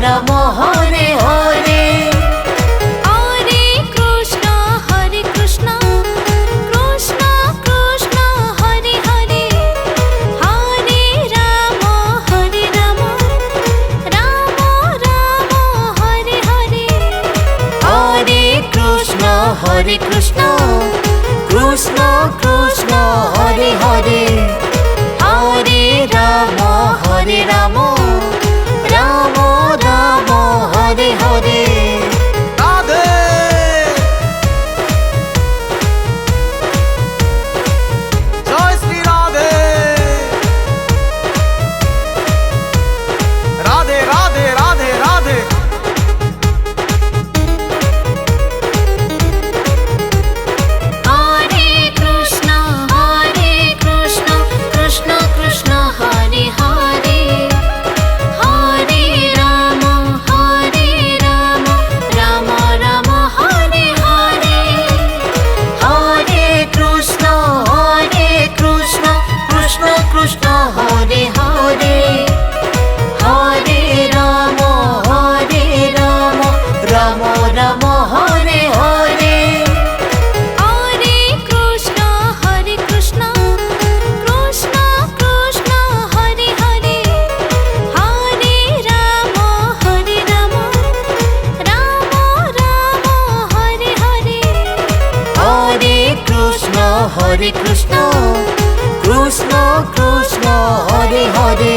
Ram Hare Hare. Hare Krishna Krishna Krishna Hare Hare, Hare Ram Ram Ram Hare Hare. Hare Krishna Krishna Krishna Hare Hare, Hare Ram Ram Ram Hare Hare. Radhe Joy Shri Radhe, Radhe Radhe Radhe Radhe. Hare Krishna Krishna Krishna Hare Hare, Hare Ram Ram Ram Hare Hare. Hare Krishna Krishna Krishna Hare Hare, Hare Ram Ram Ram Hare Hare. Hare Krishna Krishna Krishna Hare Hare, Hare Ram Ram Ram Hare Hare. Hare Krishna Krishna Krishna Hare Hare,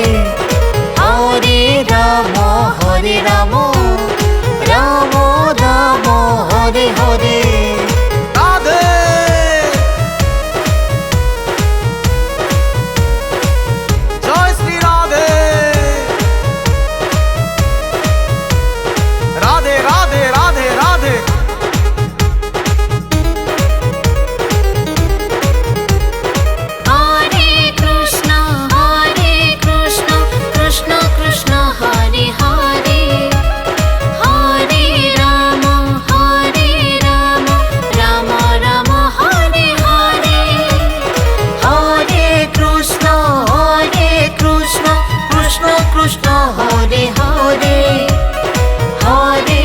Hare Ram Ram Ram Hare Hare. Radhe Joy Shri Radhe, Radhe Radhe Radhe Radhe. Hare Krishna Krishna Krishna Hare Hare, Hare Ram Ram Ram Hare Hare. Hare Krishna Krishna Hare Hare, Hare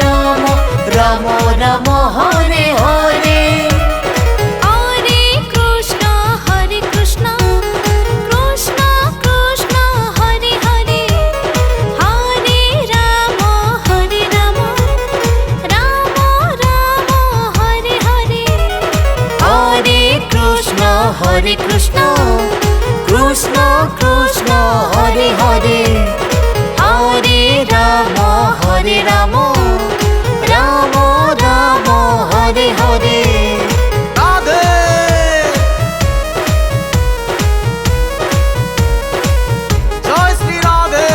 Ram Ram Ram Hare Hare. Hare Krishna Krishna Krishna Hare Hare, Hare Ram Ram Ram Hare Hare. Hare Krishna Krishna Krishna Hare Hare, Hare Ram Ram Ram Hare Hare. Radhe Joy Shri Radhe,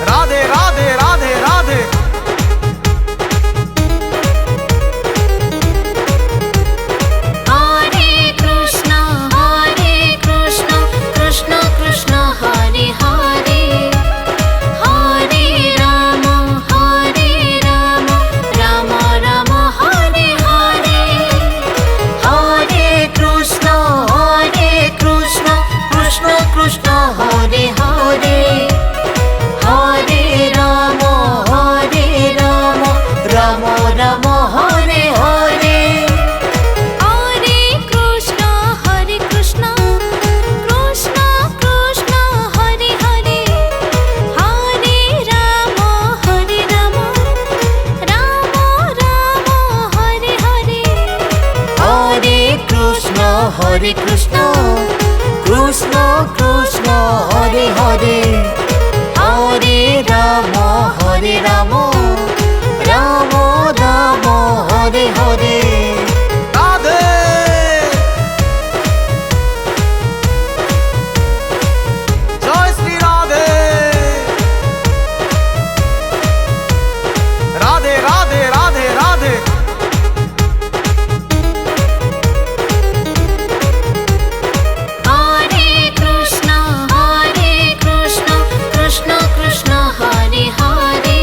Radhe Radhe Radhe Radhe. Hare Krishna Krishna Krishna Hare Hare, Hare Ram Ram Ram Hare Hare. Hare Krishna Krishna Hare Hare, Hare Ram Ram Ram Hare Hare. Hare Krishna Krishna Krishna Hare Hare, Hare Ram Ram Ram Hare Hare. Hare Krishna Krishna Hare Hare, Hare Ram Ram Ram Hare Hare. Radhe Joy Shri Radhe, Radhe Radhe Radhe Radhe. Hare Krishna Krishna Krishna Hare Hare,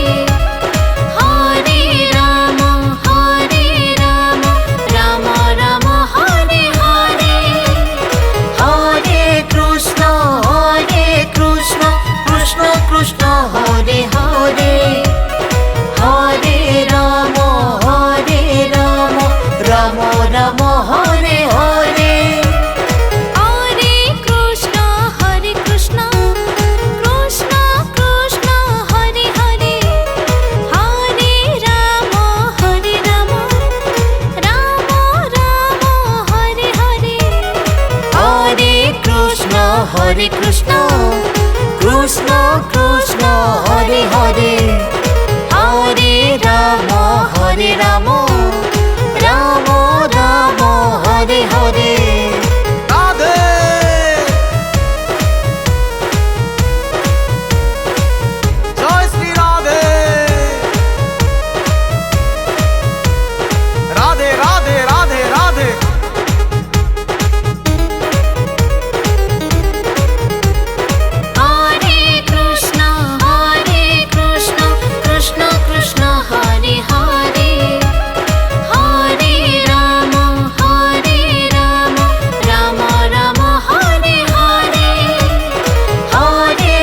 Hare Krishna Krishna Krishna Hare Hare Hare Ram Ram Ram Hare Hare Radhe Joy Shri Radhe Radhe Radhe Radhe Radhe Hare Krishna Krishna Krishna Hare Hare Hare Ram Ram Ram Hare Hare Hare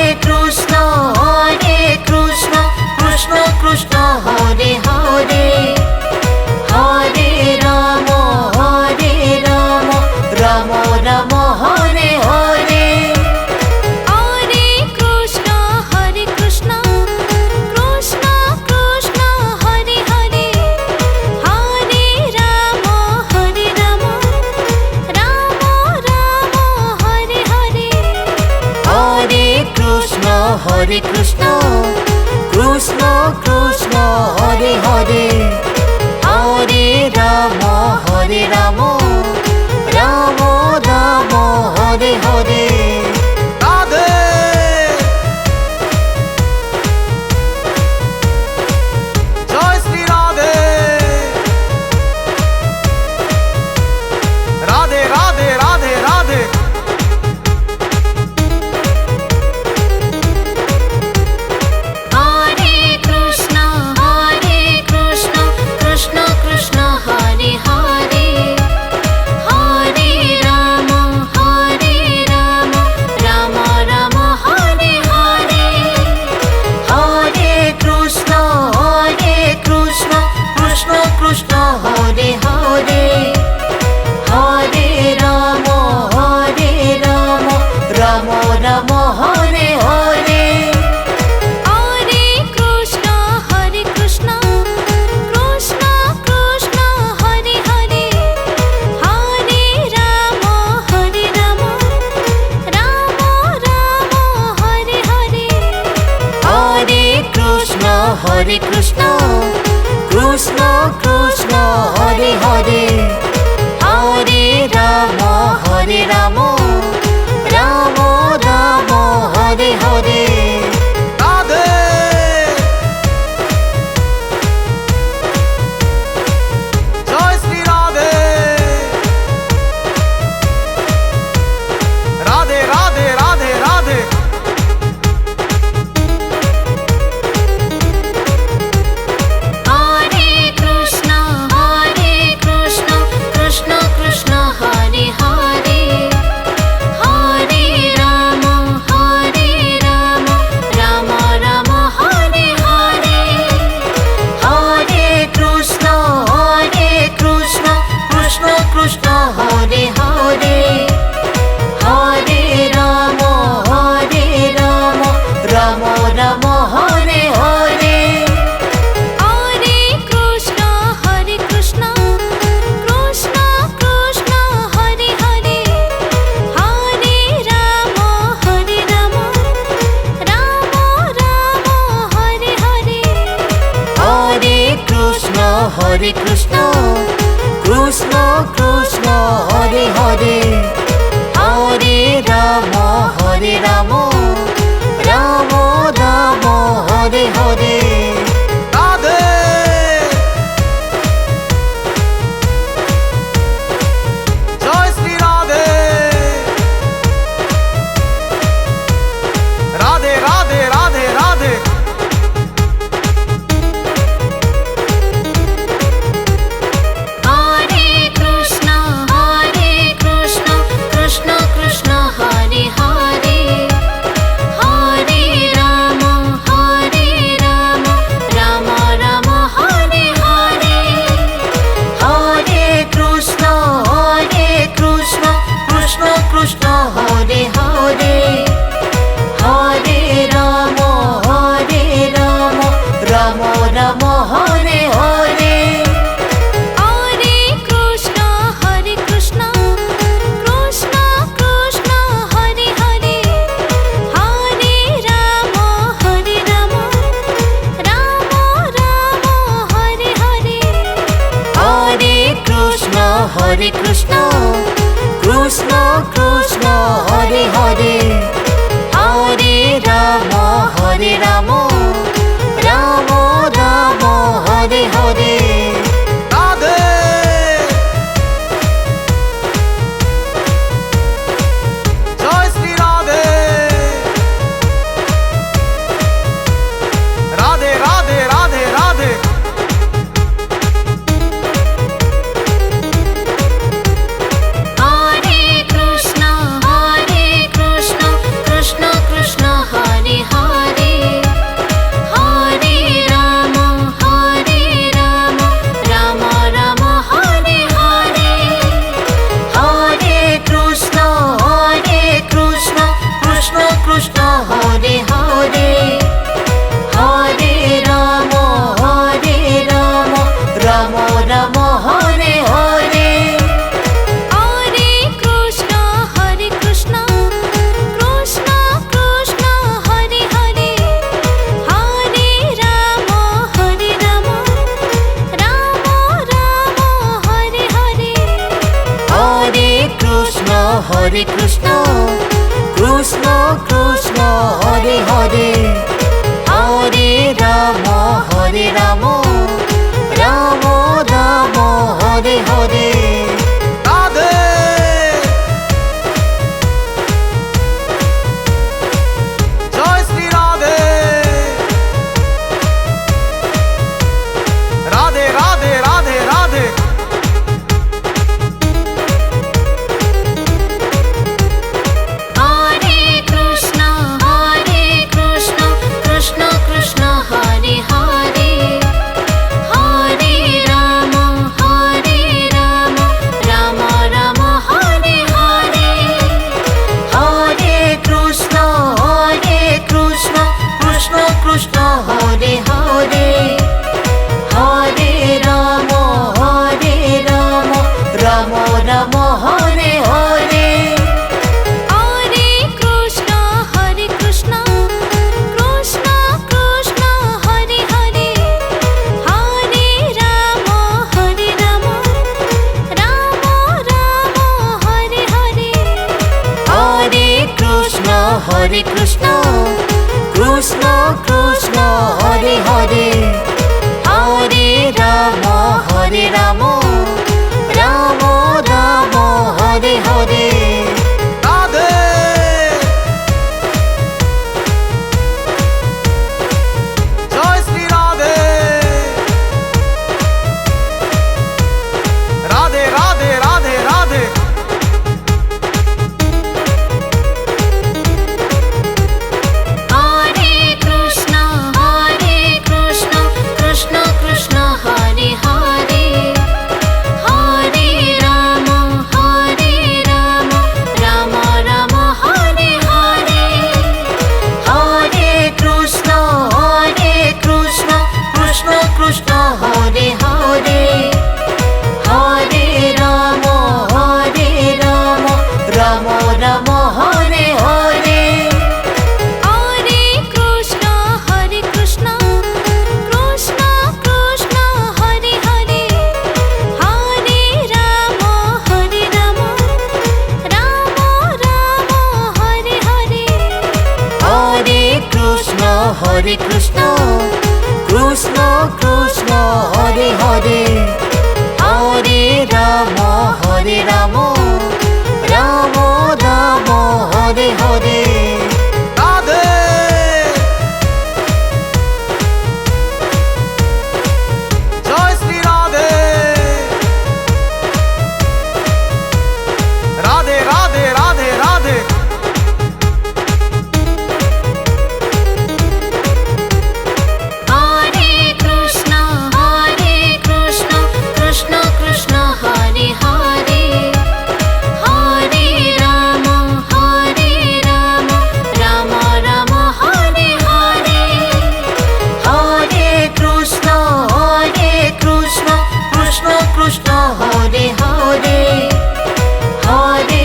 Krishna Krishna Krishna Hare Hare Hare Ram Ram Ram Hare Hare Hare Krishna Krishna Krishna Hare Hare Hare Ram Ram Ram Hare Hare Hare Krishna Krishna Krishna Hare Hare Hare Ram Ram Ram Hare Hare Radhe Joy Shri Radhe Radhe Radhe Radhe Radhe Hare Krishna Krishna Krishna Hare Hare Hare Ram Ram Ram Hare Hare Hare Krishna Krishna Krishna Hare Hare Hare Ram Ram Ram Hare Hare Hare Krishna Krishna Krishna Hare Hare Hare Ram Ram Hare Hare Hare Krishna Krishna Krishna Hare Hare Hare Ram Ram Ram Hare Hare Radhe Joy Shri Radhe Radhe Radhe Radhe Radhe Hare Krishna Krishna Krishna Hare Hare Hare Ram Ram Ram Hare Hare Hare Krishna Krishna Hare Hare Hare Ram Ram Ram Hare Hare Hare Krishna Krishna Krishna Hare Hare Hare Ram Ram Hare Hare Hare Krishna Krishna Hare Hare Hare Ram Ram Ram Hare Hare Radhe Joy Shri Radhe Radhe Radhe Radhe Radhe Hare Krishna Hare Hare Hare Ram Ram Ram Hare Hare Hare Krishna Krishna Krishna Hare Hare Hare Ram Ram Ram Hare Hare Hare Krishna Krishna Krishna Hare Hare Hare Ram Ram Ram Hare Hare Radhe Joy Shri Radhe Radhe Radhe Radhe Radhe Hare Krishna Krishna Krishna Hare Hare Hare Ram Ram Ram Hare Hare Hare Krishna Krishna Krishna Hare Hare Hare Ram Ram Ram Hare Hare Hare Krishna Krishna Krishna Hare Hare Hare Ram Ram Ram Hare Hare Hare Krishna Krishna Krishna Hare Hare Hare Ram Ram Ram Hare Hare Radhe Joy Shri Radhe Radhe Radhe Radhe Radhe Hare Krishna Krishna Krishna Hare Hare Hare Ram Ram Ram Hare Hare Hare Krishna Krishna Hare Hare Hare Ram Ram Ram Hare Hare Hare Krishna Krishna Krishna Hare Hare Hare Ram Ram Hare Hare Hare Krishna Krishna Hare Hare Hare Ram Ram Ram Hare Hare Radhe Joy Shri Radhe Radhe Radhe Radhe Radhe Hare Krishna Krishna Krishna Hare Hare Hare Ram Ram Ram Hare Hare Hare Krishna Krishna Hare Hare Hare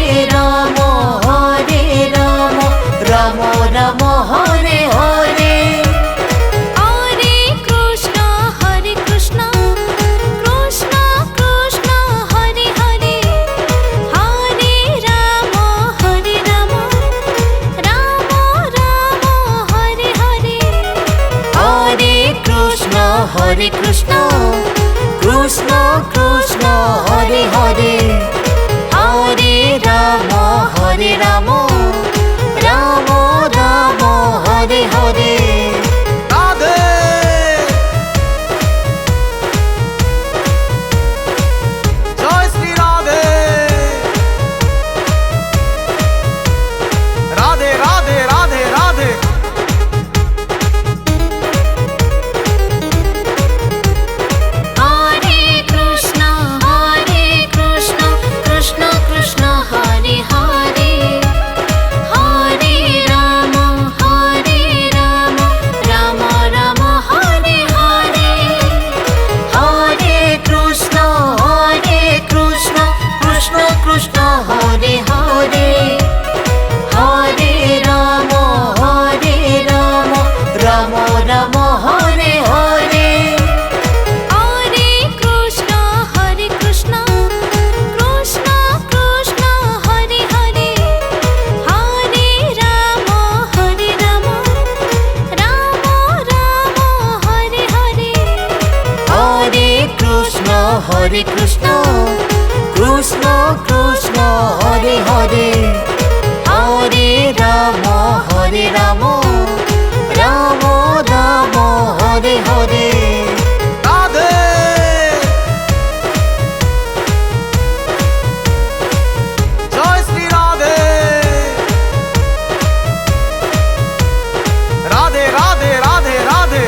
Ram Ram Ram Hare Hare Hare Krishna Krishna Krishna Hare Hare Hare Ram Ram Hare Hare Hare Krishna Krishna Hare Hare Hare Ram Ram Ram Hare Hare Radhe Joy Shri Radhe Radhe Radhe Radhe Radhe Hare Krishna Krishna Krishna Hare Hare Hare Krishna Krishna Krishna Hare Hare Hare Ram Ram Ram Hare Hare Radhe Joy Shri Radhe Radhe Radhe Radhe Radhe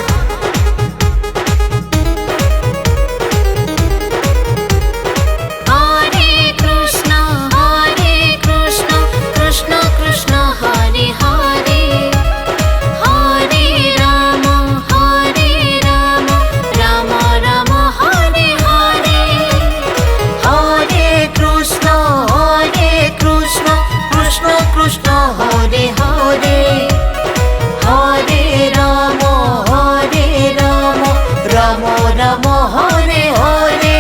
Hare Krishna Krishna Krishna Hare Hare Hare Ram Ram Ram Hare Hare Hare Krishna Krishna Krishna Hare Hare Hare Ram Ram Ram Hare Hare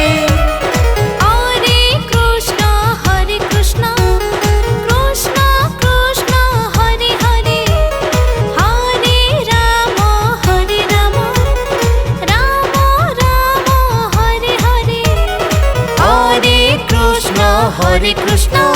Hare Krishna Krishna Krishna Hare Hare Hare Ram Ram Ram Hare Hare Hare Krishna